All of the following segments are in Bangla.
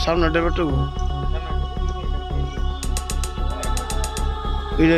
সামনে ড্রাইভারটা এটা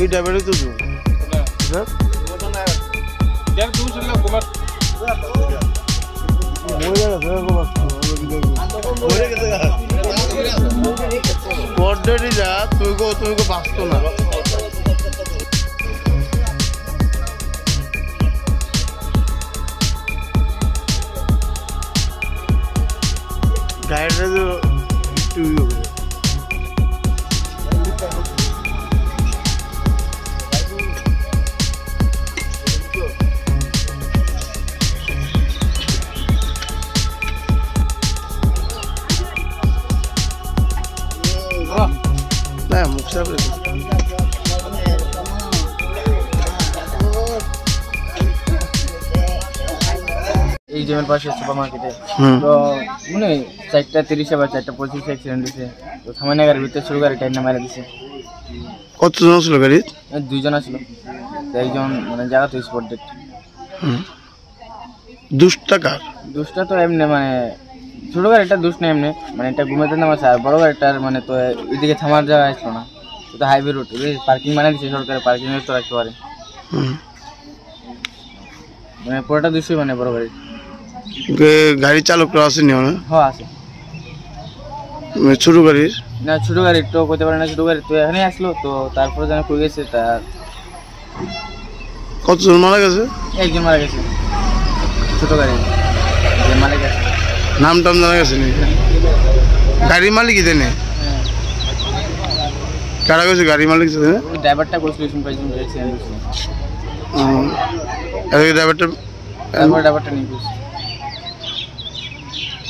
এই ড্রাইভারই তো তুই বাঁচত না গাড়িটা তো একটু মুখ সামনে এই জমির পাশে সুপার মার্কেটে তো মানে 4:30 বা 4:25 অ্যাক্সিডেন্ট হয়েছে তো থামানে গাড়ির ভিতরে শুরু গাড়ি টাইম মারা দিছে। কতজন ছিল গাড়ি? 2 জন ছিল, একজন মানে জায়গা তো স্পট ডেট। দুষ্টা তো এমনি মানে ছোট গাড়িটা দুষ্ট না এমনি মানে এটা ঘুমাতে নামাছে, আর বড় গাড়িটার মানে তো এদিকে থামার জায়গা আসলো না, তো হাইওয়ে রোড পার্কিং মানে দিচ্ছে সরকার, পার্কিং তো রাখতে পারে মানে পুরোটা দুশোই মানে বড় গাড়ি। গাড়ি চালকরা আসেনি? হ্যাঁ আছে। ছোট গাড়ির না, ছোট গাড়ির তো করতে পারে না, ছোট গাড়ি তো এখানে আসলো, তো তারপরে যেন কই গেছে। তার কতজন মারা গেছে? একজন মারা গেছে, ছোট গাড়ি মারা গেছে। নাম টাম জানা গেছে নি? গাড়ির মালিক জানে কারা গেছে? গাড়ির মালিক জানে? ড্রাইভারটা কইছিল ড্রাইভারটা নিয়ে গেছে।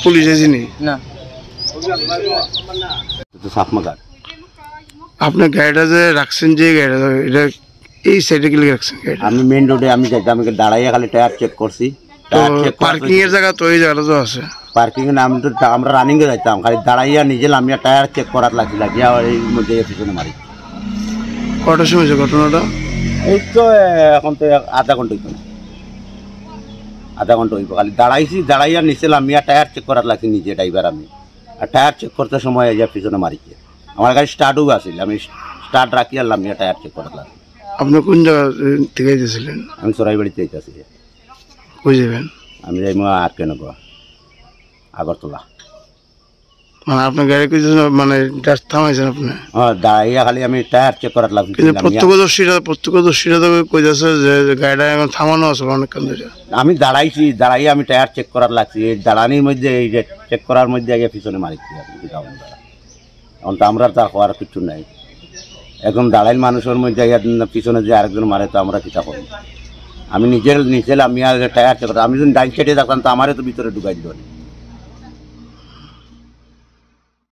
পুলিশ আসেনি? না। আপনার গাড়িটা যে রাখছেন, যে গাড়িটা এটা এই সাইডে গেলে রাখছেন? আমি মেইন রোডে আমি যাইতাম, দাঁড়াইয়া খালি টায়ার চেক করছি। পার্কিং এর জায়গা তো এই জায়গাটা তো আছে। পার্কিং এর নাম তো আমরা রানিং এ যাইতাম, খালি দাঁড়াইয়া নিজে নামিয়া টায়ার চেক করার লাগিয়া এই মধ্যে পিছনে মারি। কটার সময় হয়েছে ঘটনাটা? এই তো এখন তো আধা ঘন্টা হইব। খালি দাঁড়াইয়া নিচে নামিয়া টায়ার চেক করার লাগছে নিজে ড্রাইভার আমি, আর টায়ার চেক করতে সময় এই পিছনে মারিছে। আমার গাড়ি স্টার্টও আসছিল, আমি স্টার্ট রাখি আর নামিয়া টায়ার চেক করার লাগছে। আপনি কোন জায়গা থেকে যেতেছিলেন? আমি চড়াইবাড়িতে যাইতেছি। কই যাবেন? আমি যাই আর কেন আগরতলা। মানে আপনার গাড়ি মানে থামাইছেন আপনি? হ্যাঁ, দাঁড়াইয়া খালি আমি টায়ার চেক করার লাগছে। কিন্তু প্রত্যক্ষদর্শীরা তো কইতেছে যে গাড়িটা এখন থামানো আছে অনেকক্ষণ ধরে। আমি দাঁড়াইয়া আমি টায়ার চেক করার লাগছি, এই দাঁড়ানির মধ্যে এই যে চেক করার মধ্যে আগে পিছনে মারিছি। এখন তো আমরা তা হওয়ার কিছু নাই, এখন দাঁড়াইল মানুষের মধ্যে পিছনে যে আরেকজন মারে তো আমরা কিতা করবো? আমি নিজের নিচে আমি টায়ার চেক করতাম। আমি যদি ডাইন সাইডে থাকতাম তো আমারে তো ভিতরে ঢুকাই দিল।